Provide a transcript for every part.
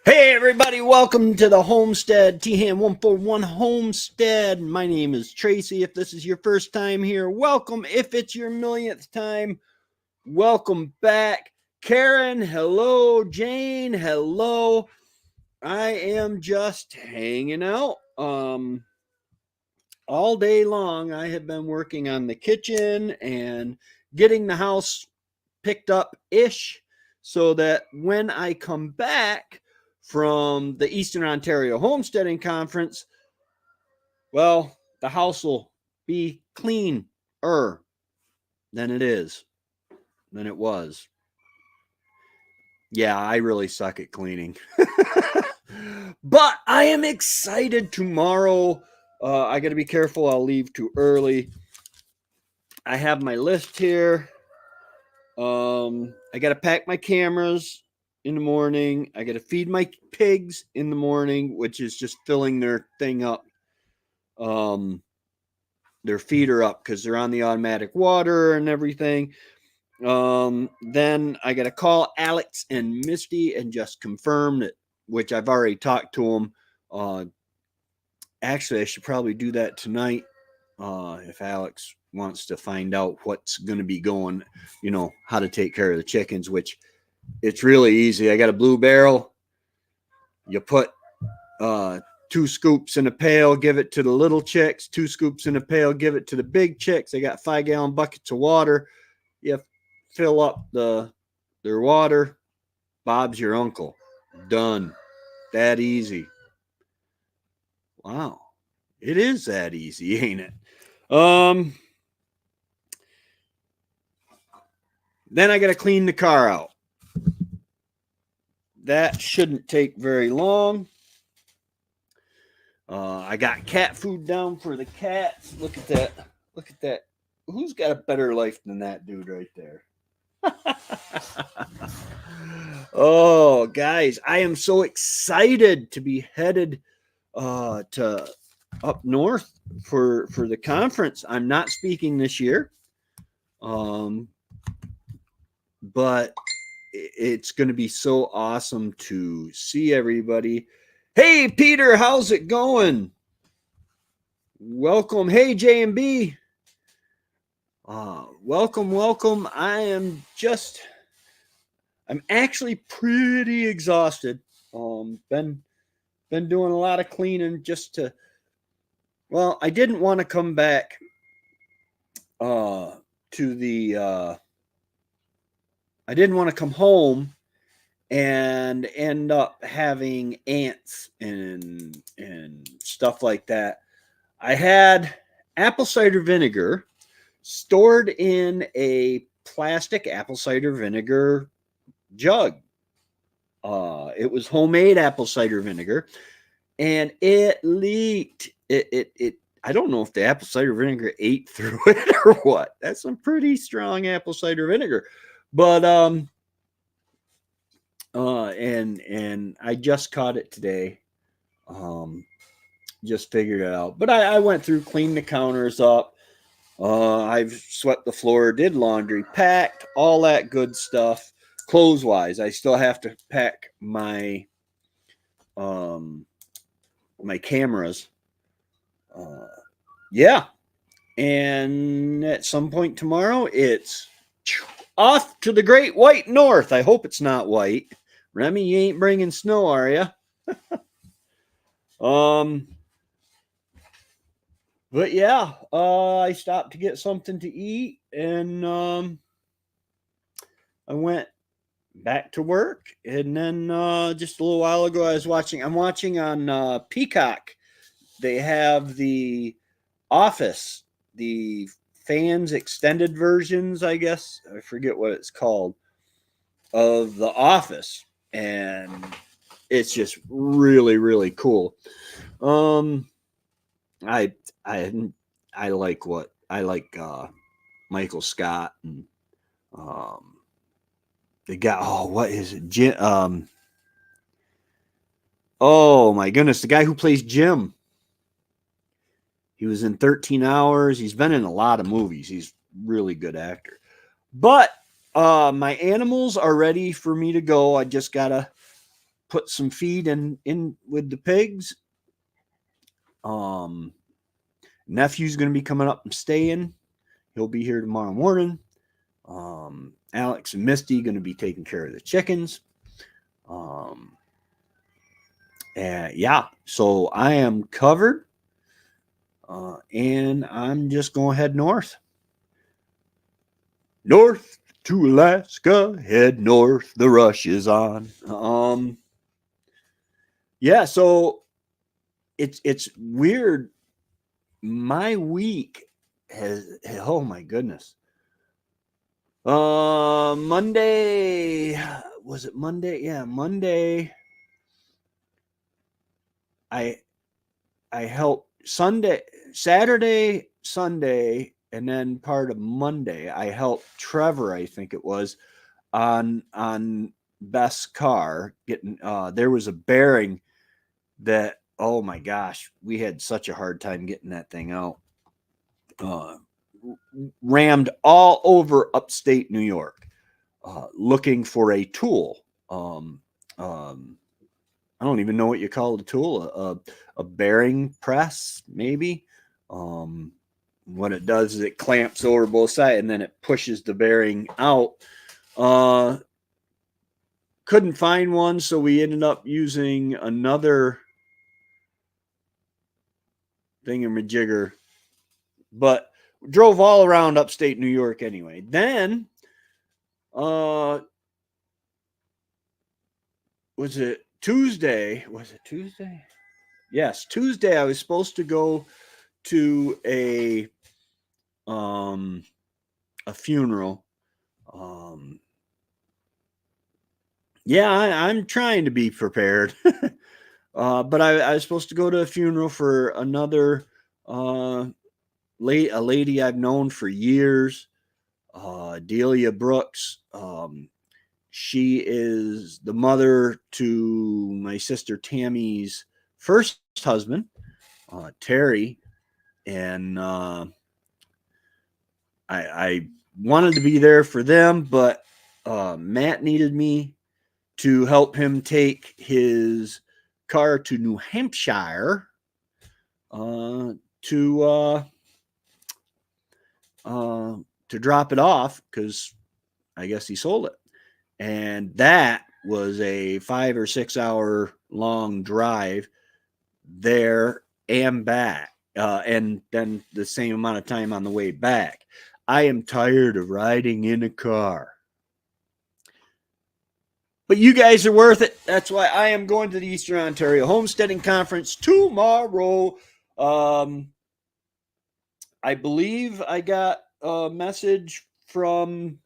Hey everybody, welcome to the Homestead, T-Ham 141 Homestead. My name is Tracy. If this is your first time here, welcome. If it's your millionth time, welcome back. Karen, hello. Jane, hello. I am just hanging out. All day long I have been working on the kitchen and getting the house picked up-ish so that when I come back from the Eastern Ontario Homesteading Conference, well, the house will be cleaner than it was. Yeah, I really suck at cleaning. But I am excited tomorrow. I got to be careful. I'll leave too early. I have my list here. I got to pack my cameras in the morning. I got to feed my pigs in the morning, which is just filling their thing up. Their feeder up because they're on the automatic water and everything. Then I got to call Alex and Misty and just confirm that, which I've already talked to them. Actually, I should probably do that tonight. If Alex wants to find out what's going to be going, how to take care of the chickens, which it's really easy. I got a blue barrel. You put 2 scoops in a pail, give it to the little chicks, 2 scoops in a pail, give it to the big chicks. They got 5-gallon buckets of water. You fill up their water. Bob's your uncle. Done. That easy. Wow. It is that easy, ain't it? Then I got to clean the car out. That shouldn't take very long. I got cat food down for the cats. Look at that. Look at that. Who's got a better life than that dude right there? Oh, guys, I am so excited to be headed to up north for the conference. I'm not speaking this year. But it's going to be so awesome to see everybody. Hey, Peter, how's it going? Welcome. Hey, J&B. Welcome. I'm actually pretty exhausted. Been doing a lot of cleaning just to, well, I didn't want to come back I didn't want to come home and end up having ants and stuff like that. I had apple cider vinegar stored in a plastic apple cider vinegar jug. It was homemade apple cider vinegar, and it leaked. I don't know if the apple cider vinegar ate through it or what. That's some pretty strong apple cider vinegar. But and I just caught it today. Just figured it out. But I went through, cleaned the counters up. I've swept the floor, did laundry, packed, all that good stuff. Clothes wise, I still have to pack my my cameras. Yeah. And at some point tomorrow, it's off to the great white north. I hope it's not white. Remy, you ain't bringing snow, are you? But yeah, I stopped to get something to eat, and I went back to work. And then just a little while ago, I'm watching on Peacock. They have The Office, the fans extended versions, I guess. I forget what it's called, of The Office. And it's just really, really cool. I like Michael Scott, and they got, what is it? Jim, oh my goodness, the guy who plays Jim. He was in 13 Hours. He's been in a lot of movies. He's a really good actor. But my animals are ready for me to go. I just gotta put some feed in with the pigs. Nephew's going to be coming up and staying. He'll be here tomorrow morning. Alex and Misty going to be taking care of the chickens. And yeah, so I am covered. And I'm just going to head north. North to Alaska, head north, the rush is on. Yeah, so it's weird. My week has, oh my goodness. Monday, was it Monday? Yeah, Monday. I helped Saturday, Sunday, and then part of Monday. I helped Trevor, I think it was, on Beth's car getting. There was a bearing that, oh my gosh, we had such a hard time getting that thing out. Rammed all over upstate New York, looking for a tool. I don't even know what you call the tool, a bearing press, maybe. What it does is it clamps over both sides and then it pushes the bearing out. Couldn't find one, so we ended up using another thingamajigger, but drove all around upstate New York anyway. Then, was it Tuesday? Was it Tuesday? Yes, Tuesday. I was supposed to go to a funeral. Yeah, I'm trying to be prepared. But I was supposed to go to a funeral for another a lady I've known for years, Delia Brooks. She is the mother to my sister Tammy's first husband, Terry, and I wanted to be there for them, but Matt needed me to help him take his car to New Hampshire to drop it off because I guess he sold it. And that was a 5 or 6 hour long drive there and back. And then the same amount of time on the way back. I am tired of riding in a car. But you guys are worth it. That's why I am going to the Eastern Ontario Homesteading Conference tomorrow. I believe I got a message from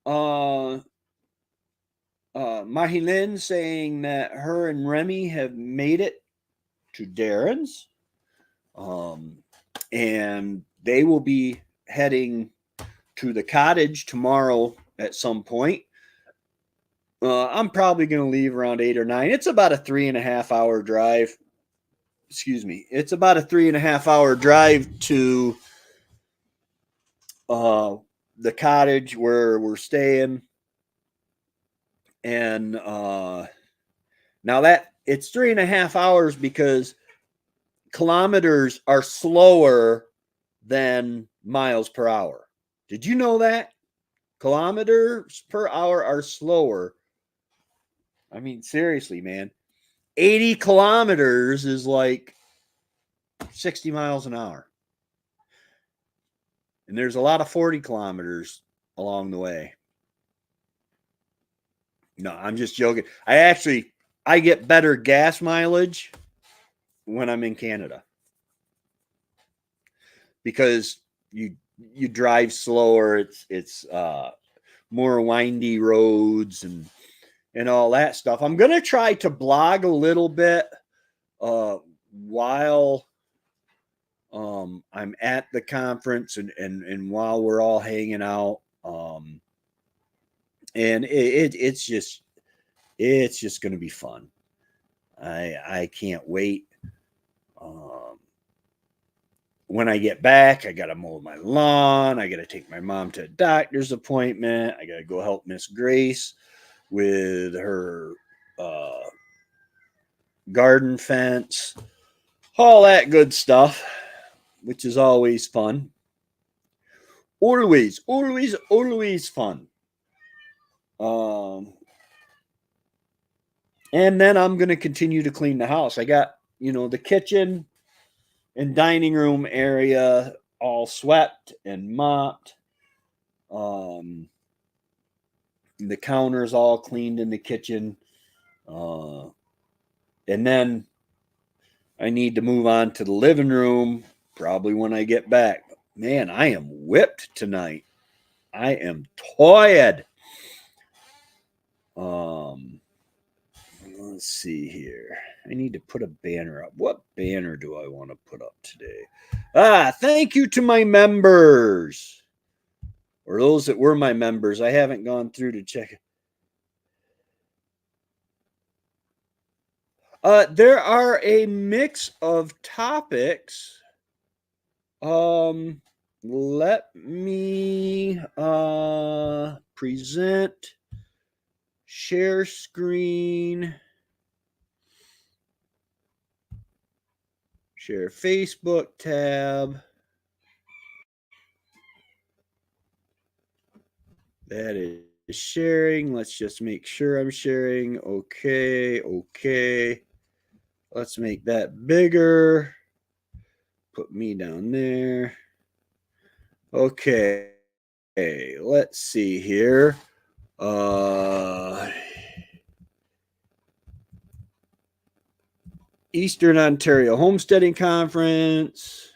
Mahilin saying that her and Remy have made it to Darren's. And they will be heading to the cottage tomorrow at some point. I'm probably going to leave around 8 or 9. It's about a 3.5 hour drive. Excuse me. It's about a 3.5 hour drive to the cottage where we're staying. And now that it's 3.5 hours because kilometers are slower than miles per hour. Did you know that? Kilometers per hour are slower. I mean, seriously, man. 80 kilometers is like 60 miles an hour. And there's a lot of 40 kilometers along the way. No, I'm just joking. I get better gas mileage when I'm in Canada. Because you drive slower, it's more windy roads and all that stuff. I'm going to try to blog a little bit while I'm at the conference and while we're all hanging out. And it's just going to be fun. I can't wait. When I get back, I got to mow my lawn. I got to take my mom to a doctor's appointment. I got to go help Miss Grace with her garden fence, all that good stuff, which is always fun. Always fun. And then I'm going to continue to clean the house. I got, the kitchen and dining room area all swept and mopped. The counters all cleaned in the kitchen. And then I need to move on to the living room probably when I get back. Man, I am whipped tonight. I am tired. Let's see here. I need to put a banner up. What banner do I want to put up today? Thank you to my members. Or those that were my members. I haven't gone through to check it. There are a mix of topics. Let me present, share screen, share Facebook tab. That is sharing. Let's just make sure I'm sharing. Okay. Let's make that bigger. Put me down there. Okay. Let's see here. Eastern Ontario Homesteading Conference.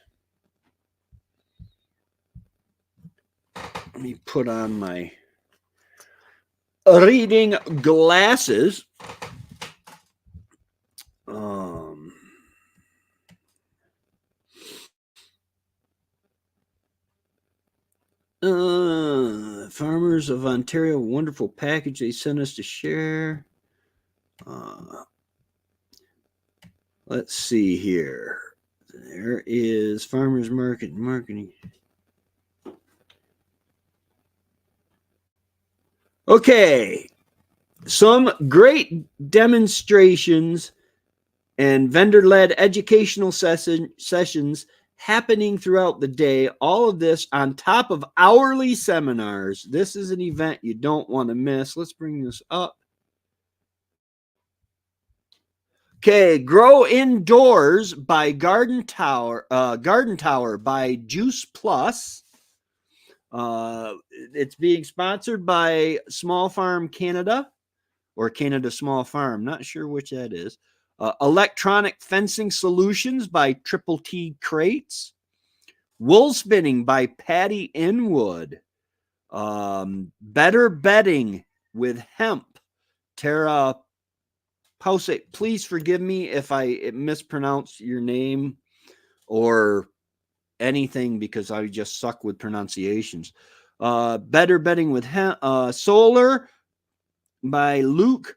Let me put on my reading glasses. Farmers of Ontario, wonderful package they sent us to share. Let's see here. There is Farmers Market Marketing. Okay. Some great demonstrations and vendor-led educational sessions happening throughout the day. All of this on top of hourly seminars. This is an event you don't want to miss. Let's bring this up. Okay, Grow Indoors by Garden Tower by Juice Plus. It's being sponsored by Small Farm Canada or Canada Small Farm. Not sure which that is. Electronic Fencing Solutions by Triple T Crates. Wool Spinning by Patty Inwood. Better Bedding with Hemp. Tara Pause. Please forgive me if I mispronounce your name or anything because I just suck with pronunciations. Better Bedding with Hemp. Solar by Luke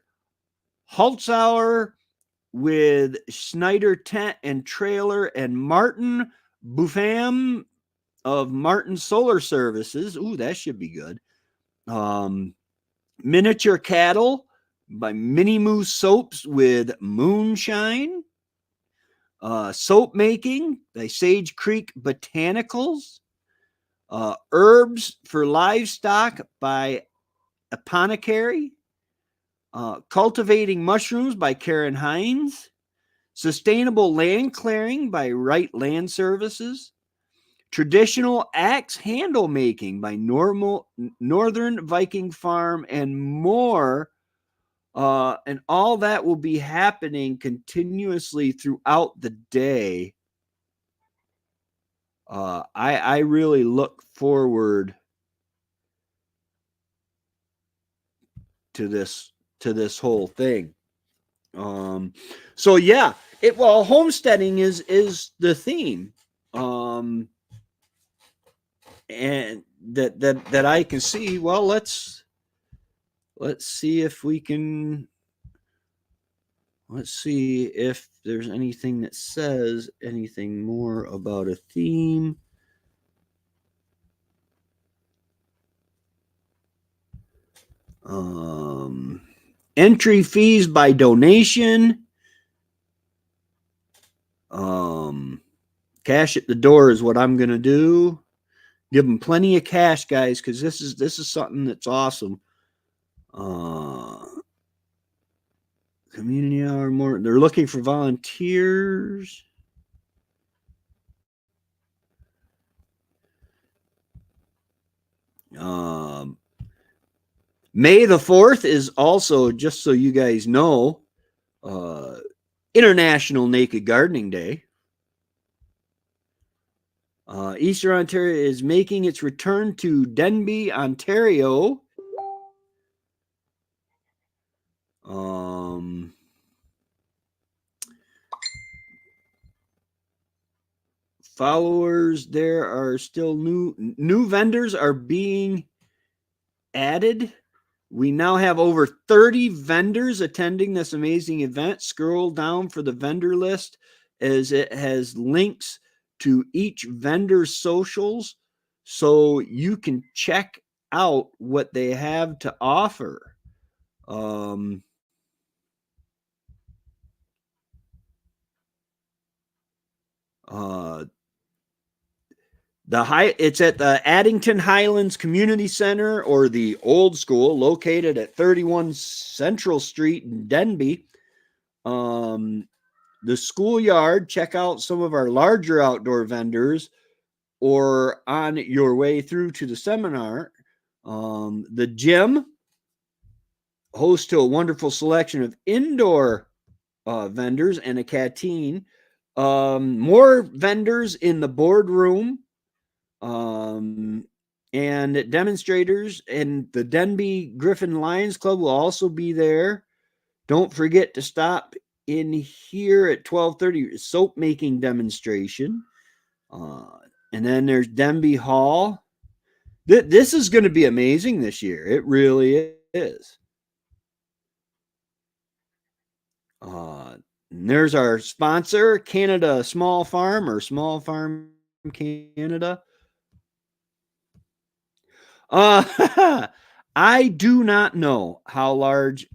Holtzauer with Schneider Tent and Trailer and Martin Buffam of Martin Solar Services. Ooh, that should be good. Miniature Cattle by Mini Moose Soaps with Moonshine. Soap Making by Sage Creek Botanicals. Herbs for Livestock by Apothecary. Cultivating Mushrooms by Karen Hines. Sustainable Land Clearing by Wright Land Services. Traditional Axe Handle Making by Northern Viking Farm and more. And all that will be happening continuously throughout the day. I really look forward to this whole thing. So yeah, homesteading is the theme. And that I can see. Well, let's see if we can. Let's see if there's anything that says anything more about a theme. Entry fees by donation. Cash at the door is what I'm going to do. Give them plenty of cash, guys, because this is something that's awesome. Community hour more. They're looking for volunteers. May the 4th is also, just so you guys know, International Naked Gardening Day. Eastern Ontario is making its return to Denbigh, Ontario. Followers, there are still new vendors are being added. We now have over 30 vendors attending this amazing event. Scroll down for the vendor list as it has links to each vendor's socials so you can check out what they have to offer. It's at the Addington Highlands Community Center, or the Old School, located at 31 Central Street in Denbigh. The schoolyard, check out some of our larger outdoor vendors, or on your way through to the seminar. The gym, host to a wonderful selection of indoor vendors and a canteen. More vendors in the boardroom. And demonstrators, and the Denbigh Griffin Lions Club will also be there. Don't forget to stop in here at 12:30, soap making demonstration. And then there's Denbigh Hall. This is going to be amazing this year. It really is. And there's our sponsor, Canada Small Farm, or Small Farm Canada. I do not know how large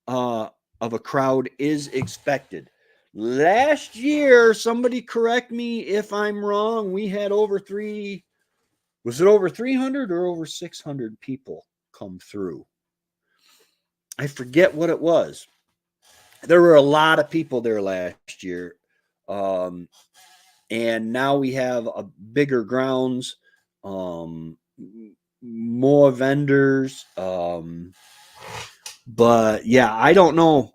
of a crowd is expected. Last year, somebody correct me if I'm wrong, we had over 300 or over 600 people come through? I forget what it was. There were a lot of people there last year. And now we have a bigger grounds, more vendors. But yeah, I don't know.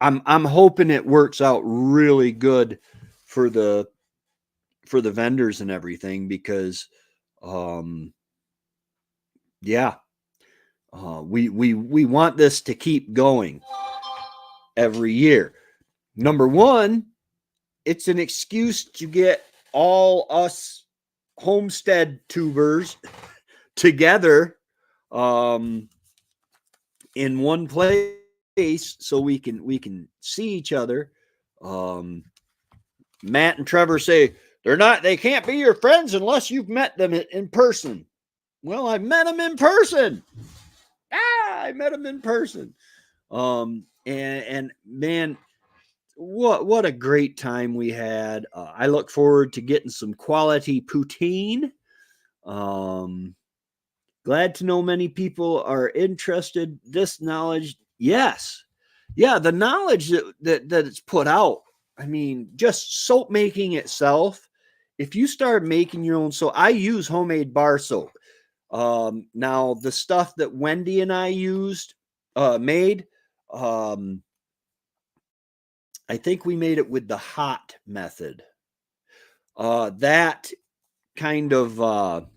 I'm hoping it works out really good for the vendors and everything, because yeah, we want this to keep going every year. Number one, it's an excuse to get all us Homestead tubers together in one place, so we can see each other. Matt and Trevor say they can't be your friends unless you've met them in person. Well, I met them in person. I met them in person. And man, what a great time we had. I look forward to getting some quality poutine. Glad to know many people are interested. This knowledge, yes. Yeah, the knowledge that it's put out. I mean, just soap making itself. If you start making your own soap, I use homemade bar soap. Now the stuff that Wendy and I made, I think we made it with the hot method. That kind of,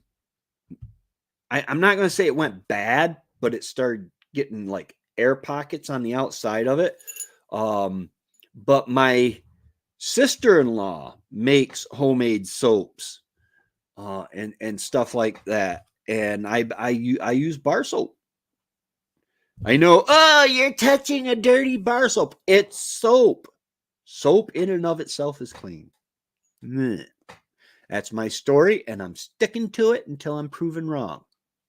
I'm not going to say it went bad, but it started getting like air pockets on the outside of it. But my sister-in-law makes homemade soaps, and stuff like that. And I use bar soap. I know, oh, you're touching a dirty bar soap. It's soap. Soap in and of itself is clean. That's my story, and I'm sticking to it until I'm proven wrong.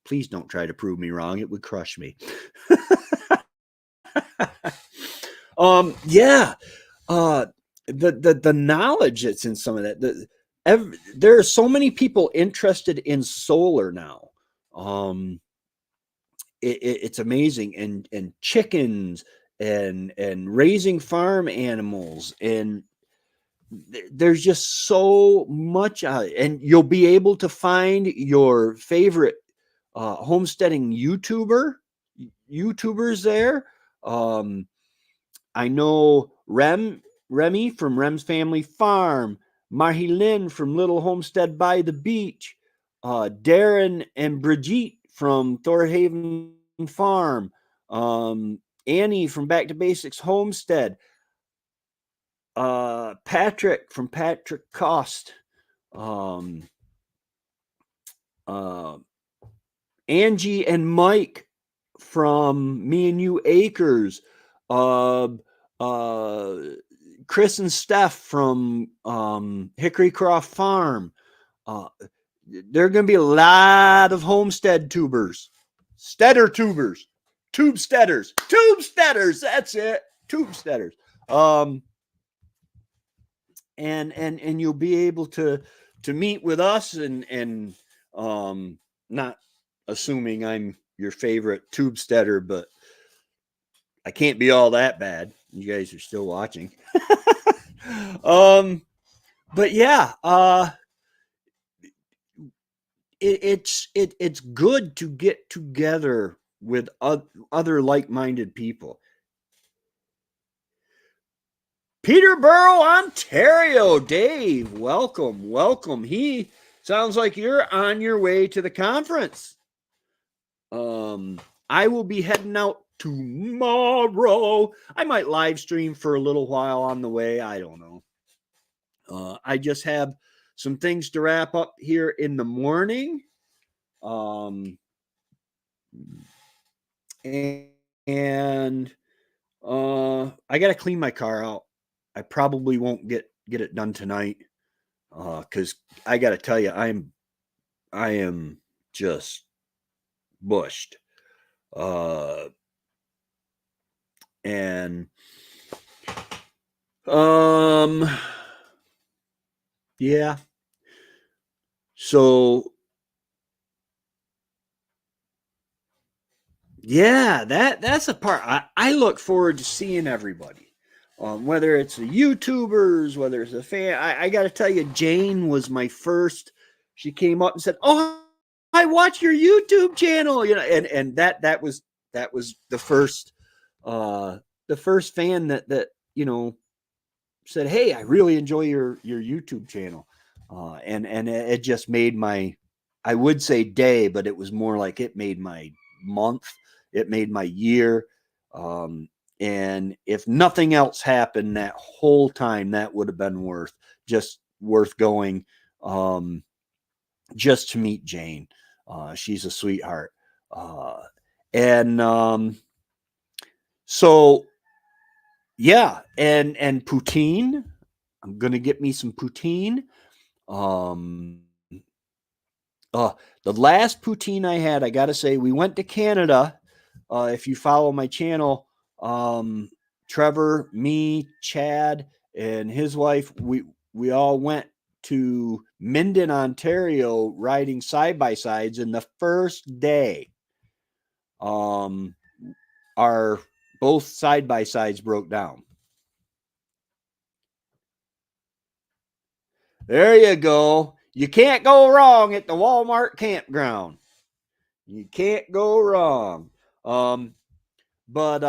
Please don't try to prove me wrong. It would crush me. Yeah. Uh, the knowledge that's in some of that. There are so many people interested in solar now. Um, it's amazing, and chickens and raising farm animals, and there's just so much and you'll be able to find your favorite homesteading YouTubers there. um I know Remy from Rem's Family Farm, Marilyn from Little Homestead by the Beach, Darren and Brigitte from Thorhaven Farm, Annie from Back to Basics Homestead, Patrick from Patrick Cost, um, uh, Angie and Mike from Me and You Acres, uh, uh, Chris and Steph from Hickory Croft Farm. Uh, there are going to be a lot of homestead tubers, steader tubers, tube steaders, tube steaders. That's it, tube steaders. And you'll be able to meet with us and not assuming I'm your favorite tube steader, but I can't be all that bad. You guys are still watching. But yeah, it's good to get together with other like-minded people. Peterborough, Ontario, Dave, welcome. He sounds like you're on your way to the conference. I will be heading out tomorrow. I might live stream for a little while on the way. I don't know. I just have some things to wrap up here in the morning. And I got to clean my car out. I probably won't get it done tonight because I got to tell you, I am just bushed. And yeah. So yeah, that's a part I look forward to seeing everybody. Whether it's the YouTubers, whether it's a fan, I got to tell you, Jane was my first. She came up and said, "Oh, I watch your YouTube channel," and that was the first fan that said, "Hey, I really enjoy your YouTube channel," and it just made my, I would say day, but it was more like it made my month, it made my year, and if nothing else happened that whole time, that would have been worth going, just to meet Jane. She's a sweetheart, and so yeah, and poutine. I'm gonna get me some poutine. Um, the last poutine I had, I gotta say, we went to Canada. If you follow my channel, Trevor, me, Chad, and his wife, we all went to Minden, Ontario, riding side by sides. And the first day, our both side by sides broke down. There you go. You can't go wrong at the Walmart campground. You can't go wrong. But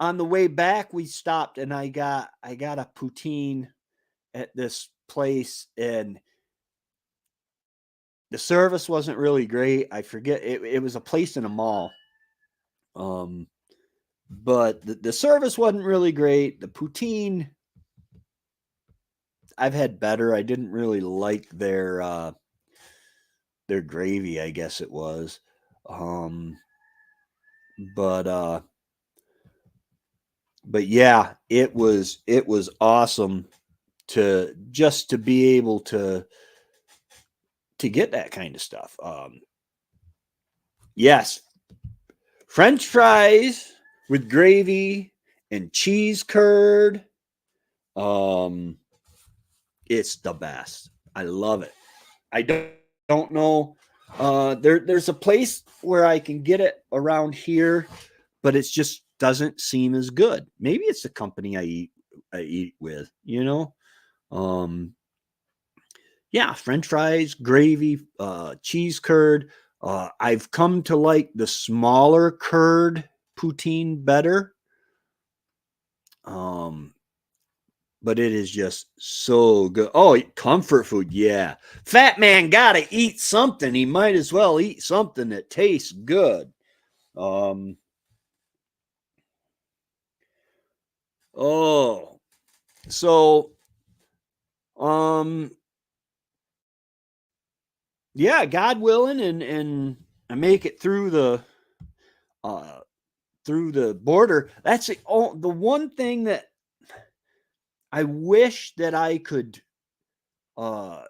on the way back, we stopped and I got a poutine at this place, and the service wasn't really great. I forget, it was a place in a mall. But the service wasn't really great. The poutine, I've had better. I didn't really like their gravy, I guess it was. But yeah, it was awesome to just to be able to get that kind of stuff. Yes, French fries with gravy and cheese curd. It's the best. I love it. I don't know. There's a place where I can get it around here, but it just doesn't seem as good. Maybe it's the company I eat with, you know. Um, yeah, French fries, gravy, cheese curd. I've come to like the smaller curd poutine better. Um, but it is just so good. Oh, comfort food, yeah. Fat man gotta eat something. He might as well eat something that tastes good. Um, oh, so um, yeah, God willing, and I make it uh through the border. That's the one thing that I wish that I could uh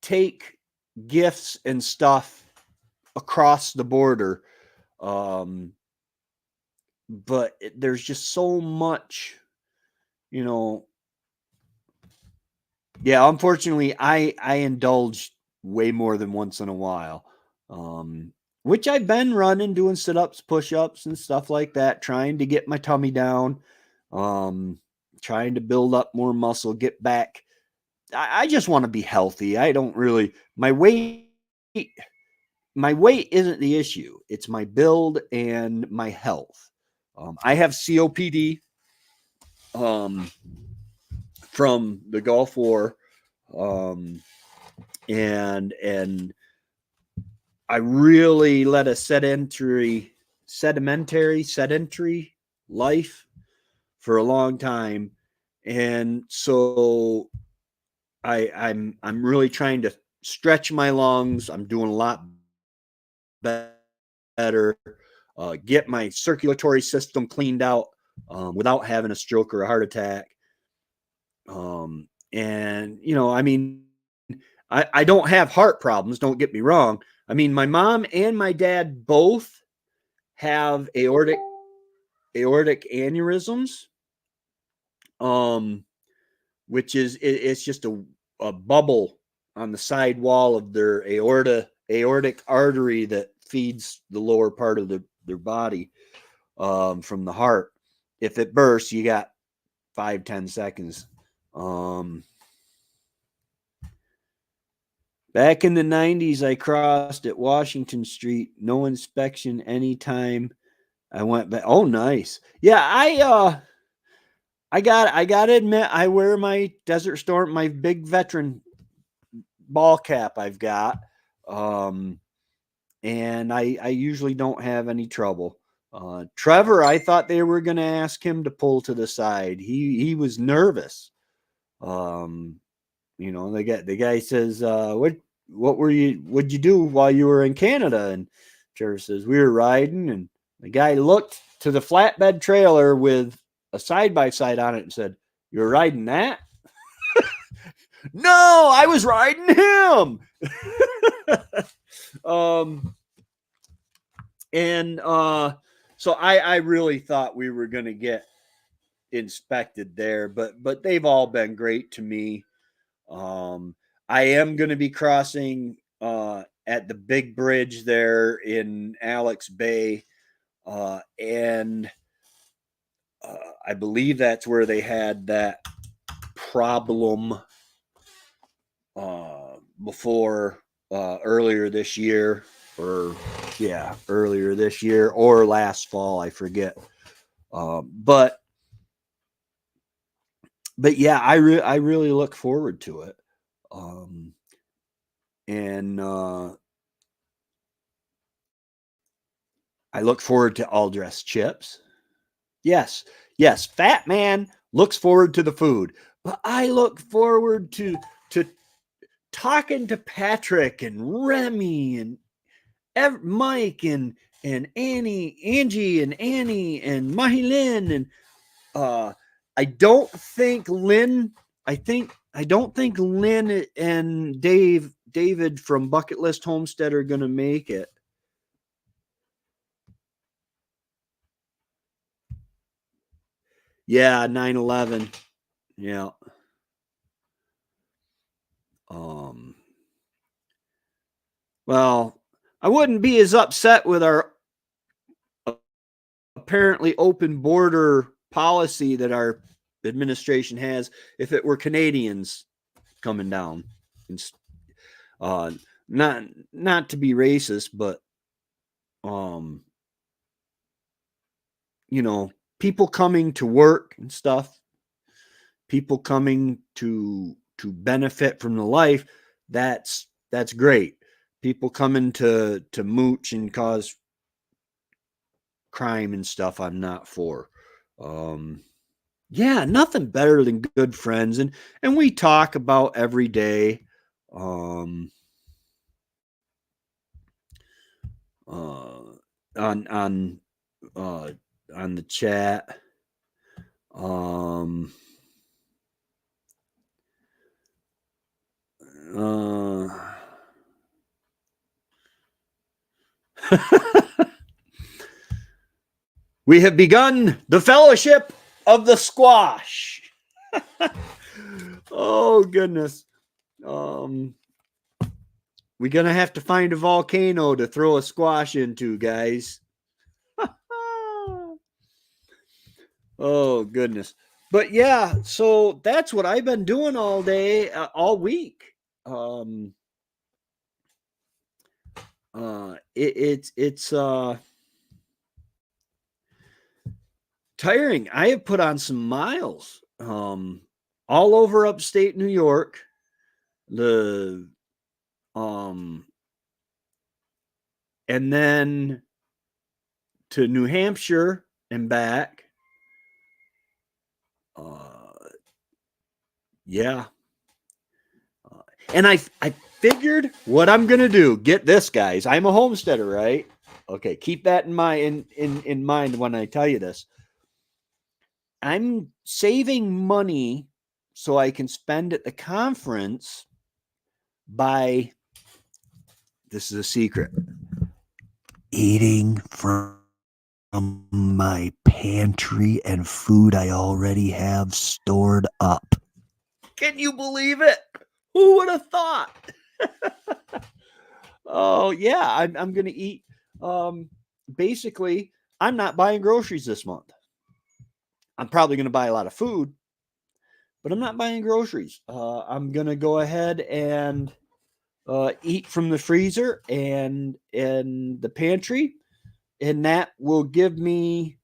take gifts and stuff across the border. Um, but there's just so much, you know. Yeah, unfortunately, I indulge way more than once in a while, which I've been running, doing sit-ups, push-ups, and stuff like that, trying to get my tummy down, um, trying to build up more muscle, get back. I just want to be healthy. I don't really my weight isn't the issue. It's my build and my health. I have COPD um, from the Gulf War, um, and I really led a sedentary life for a long time, and so I'm really trying to stretch my lungs. I'm doing a lot better, get my circulatory system cleaned out without having a stroke or a heart attack. And I mean, I don't have heart problems. Don't get me wrong. I mean, my mom and my dad both have aortic aneurysms, um, which it's just a bubble on the side wall of their aortic artery that feeds the lower part of their body from the heart. If it bursts, you got 5-10 seconds. Back in the 90s, I crossed at Washington Street, no inspection anytime I went back. Oh, nice. Yeah, I got to admit, I wear my Desert Storm, my big veteran ball cap I've got. And I usually don't have any trouble. Trevor, I thought they were going to ask him to pull to the side. He was nervous. The guy says, what'd you do while you were in Canada? And Trevor says, we were riding, and the guy looked to the flatbed trailer with a side by side on it and said, you were riding that? No, I was riding him. So I really thought we were going to get inspected there, but they've all been great to me. I am going to be crossing at the big bridge there in Alex Bay, and I believe that's where they had that problem before earlier this year, or last fall, I forget. But yeah, I really look forward to it. And I look forward to all dressed chips. Yes, fat man looks forward to the food, but I look forward to talking to Patrick and Remy and Mike and Angie and Annie and Mahilyn and I don't think Lynn. I don't think Lynn and David from Bucket List Homestead are going to make it. Yeah, 9/11. Yeah. Well, I wouldn't be as upset with our apparently open border policy that our administration has if it were Canadians coming down. Uh, not not to be racist, but um, you know, people coming to work and stuff, people coming to benefit from the life, that's great. People coming to mooch and cause crime and stuff, I'm not for. Um, yeah, nothing better than good friends, and we talk about every day. Um, uh, on on uh, on the chat. Um, uh, we have begun the fellowship of the squash. Oh goodness. Um, we're gonna have to find a volcano to throw a squash into, guys. Oh goodness. But yeah, so that's what I've been doing all day, all week. Um, it's tiring. I have put on some miles, all over upstate New York, the um, and then to New Hampshire and back. Yeah, and I figured what I'm gonna do. Get this, guys. I'm a homesteader, right? Okay, keep that in mind when I tell you this. I'm saving money so I can spend at the conference by, this is a secret, eating from my pantry and food I already have stored up. Can you believe it? Who would have thought? Oh yeah, I'm gonna eat. Basically, I'm not buying groceries this month. I'm probably gonna buy a lot of food, but I'm not buying groceries. I'm gonna go ahead and eat from the freezer and the pantry, and that will give me,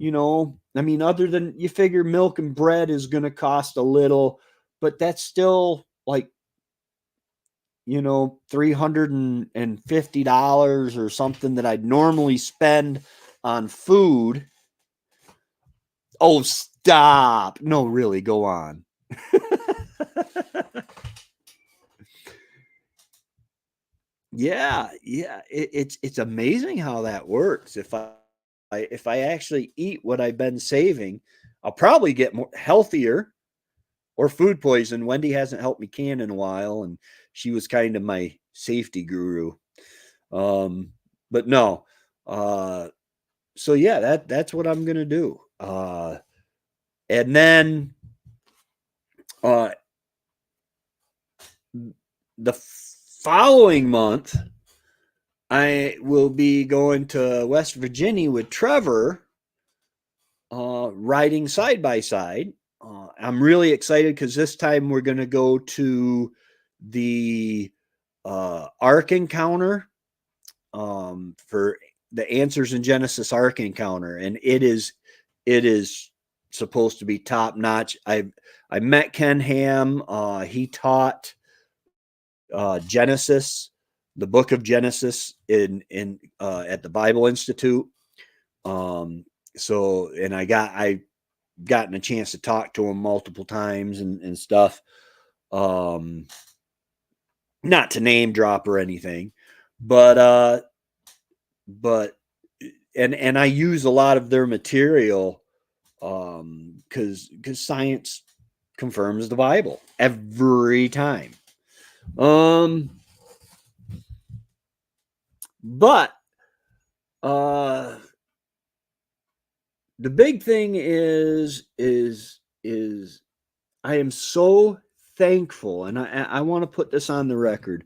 I mean, other than, you figure milk and bread is going to cost a little, but that's still like, $350 or something that I'd normally spend on food. Oh, stop. No, really, go on. Yeah, it's amazing how that works. If I actually eat what I've been saving, I'll probably get more healthier, or food poison. Wendy hasn't helped me can in a while, and she was kind of my safety guru. Um, but no, so yeah, that's what I'm gonna do. And then uh, the following month, I will be going to West Virginia with Trevor, riding side by side. I'm really excited because this time we're going to go to the Ark Encounter, for the Answers in Genesis Ark Encounter, and it is supposed to be top notch. I met Ken Ham. He taught Genesis, the book of Genesis, in at the Bible Institute. Um, so, and I gotten a chance to talk to him multiple times and stuff. Um, not to name drop or anything, but but and I use a lot of their material, because science confirms the Bible every time. Um, but uh, the big thing is I am so thankful, and I want to put this on the record.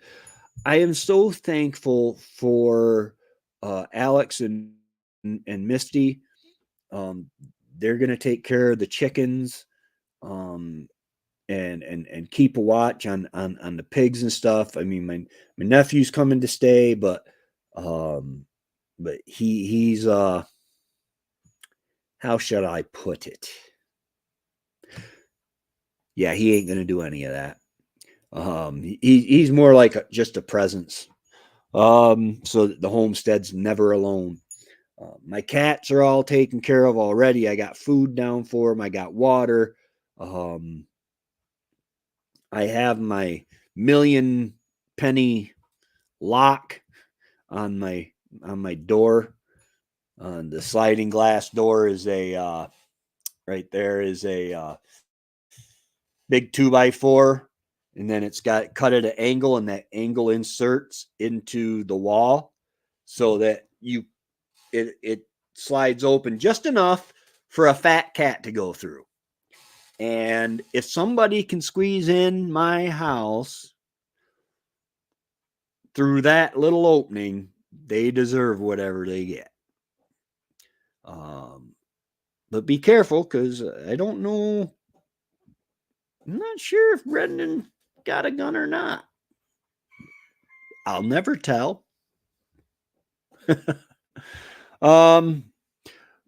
I am so thankful for Alex and Misty. Um, they're gonna take care of the chickens, um, and keep a watch on the pigs and stuff. I mean, my nephew's coming to stay, um, but he's how should I put it? Yeah, he ain't gonna do any of that. He's more like just a presence. So the homestead's never alone. My cats are all taken care of already. I got food down for them. I got water. Um, I have my million penny lock on my door. The sliding glass door is a right there is a big 2x4, and then it's got cut at an angle, and that angle inserts into the wall so that it slides open just enough for a fat cat to go through. And if somebody can squeeze in my house through that little opening, they deserve whatever they get. But be careful, because I don't know. I'm not sure if Brendan got a gun or not. I'll never tell.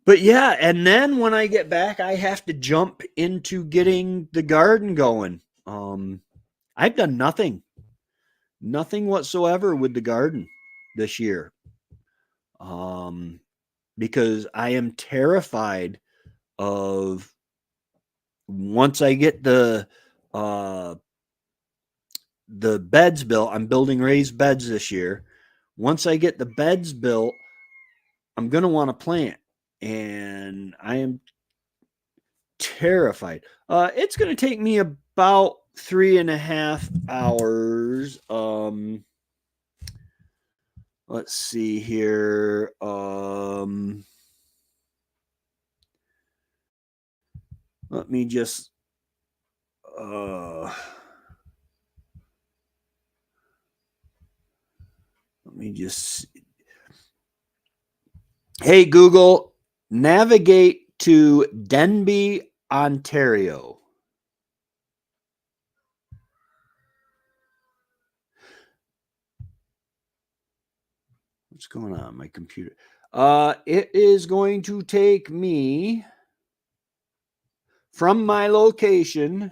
But yeah, and then when I get back, I have to jump into getting the garden going. I've done nothing whatsoever with the garden this year. Because I am terrified of once I get the beds built. I'm building raised beds this year. Once I get the beds built, I'm going to want to plant, and I am terrified. It's going to take me about 3.5 hours. Let's see here. Let me just Hey Google, navigate to Denbigh, Ontario. What's going on my computer? It is going to take me from my location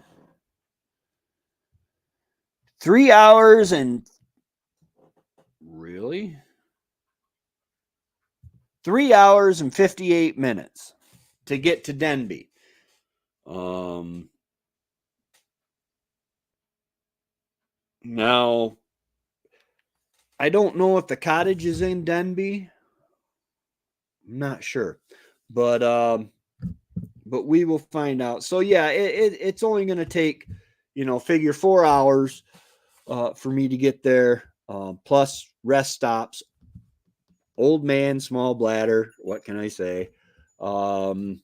3 hours and 3 hours and 58 minutes to get to Denbigh. Now, I don't know if the cottage is in Denbigh. I'm not sure, but we will find out. So yeah, it's only going to take, figure 4 hours for me to get there, plus rest stops. Old man, small bladder. What can I say? What's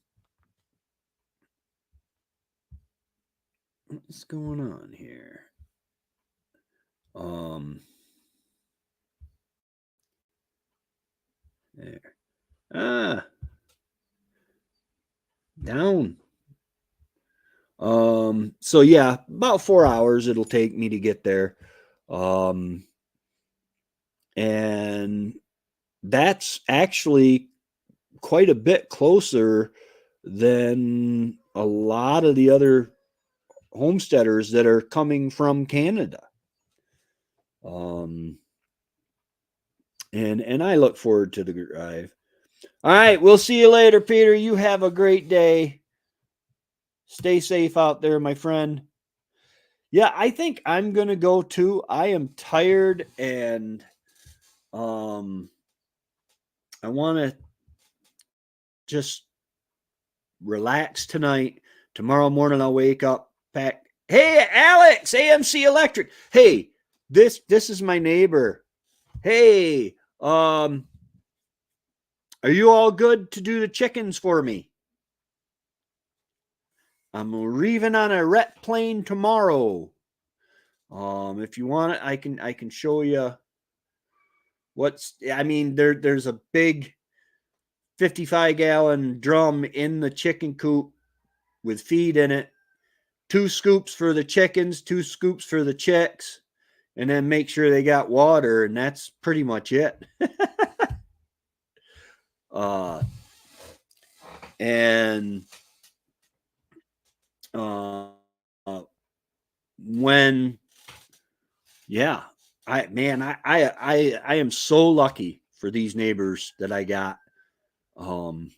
going on here? There. Down. So yeah, about 4 hours it'll take me to get there. And that's actually quite a bit closer than a lot of the other homesteaders that are coming from Canada. And I look forward to the drive. All right, we'll see you later, Peter. You have a great day. Stay safe out there, my friend. Yeah, I think I'm gonna go too. I am tired, and I want to just relax tonight. Tomorrow morning I'll wake up, pack. Hey, Alex, AMC Electric. Hey, this is my neighbor. Hey, are you all good to do the chickens for me? I'm leaving on a ret plane tomorrow. If you want it, I can show you there's a big 55-gallon drum in the chicken coop with feed in it. 2 scoops for the chickens, 2 scoops for the chicks, and then make sure they got water, and that's pretty much it. uh, and uh, when yeah, I am so lucky for these neighbors that I got, um,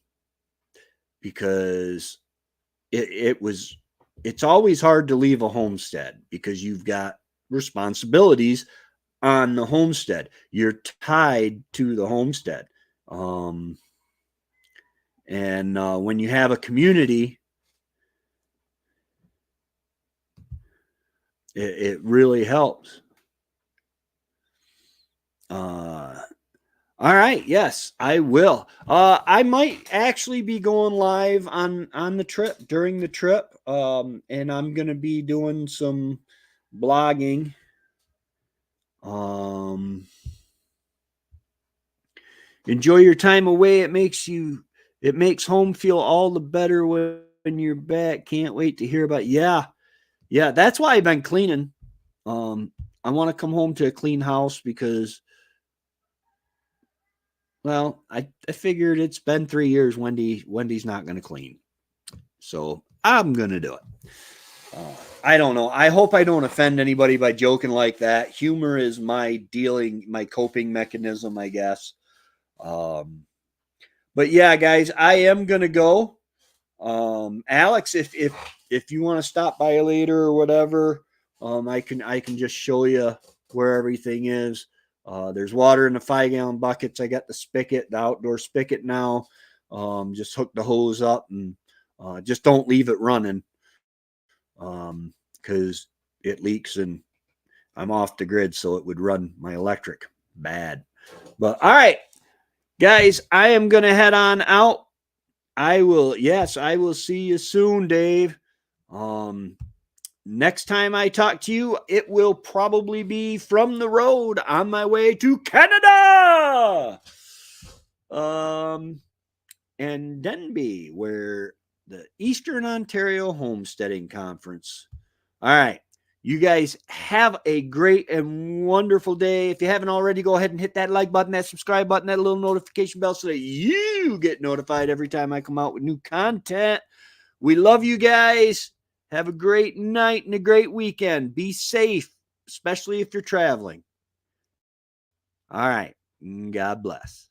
because it's always hard to leave a homestead because you've got responsibilities on the homestead. You're tied to the homestead. Um, and when you have a community, it really helps. All right, yes, I will. I might actually be going live on the trip during the trip, and I'm gonna be doing some blogging. Enjoy your time away. It makes home feel all the better when you're back. Can't wait to hear about. Yeah. That's why I've been cleaning. I want to come home to a clean house because, well, I figured it's been 3 years. Wendy's not going to clean, so I'm going to do it. I don't know. I hope I don't offend anybody by joking like that. Humor is my coping mechanism, I guess. But yeah, guys, I am gonna go. Alex, if you want to stop by later or whatever, I can just show you where everything is. There's water in the 5-gallon buckets. I got the outdoor spigot now. Just hook the hose up and just don't leave it running, because it leaks and I'm off the grid, so it would run my electric bad. But all right, guys, I am gonna head on out. I will see you soon, Dave. Next time I talk to you, it will probably be from the road on my way to Canada. And Denby, where the Eastern Ontario Homesteading Conference. All right. You guys have a great and wonderful day. If you haven't already, go ahead and hit that like button, that subscribe button, that little notification bell so that you get notified every time I come out with new content. We love you guys. Have a great night and a great weekend. Be safe, especially if you're traveling. All right. God bless.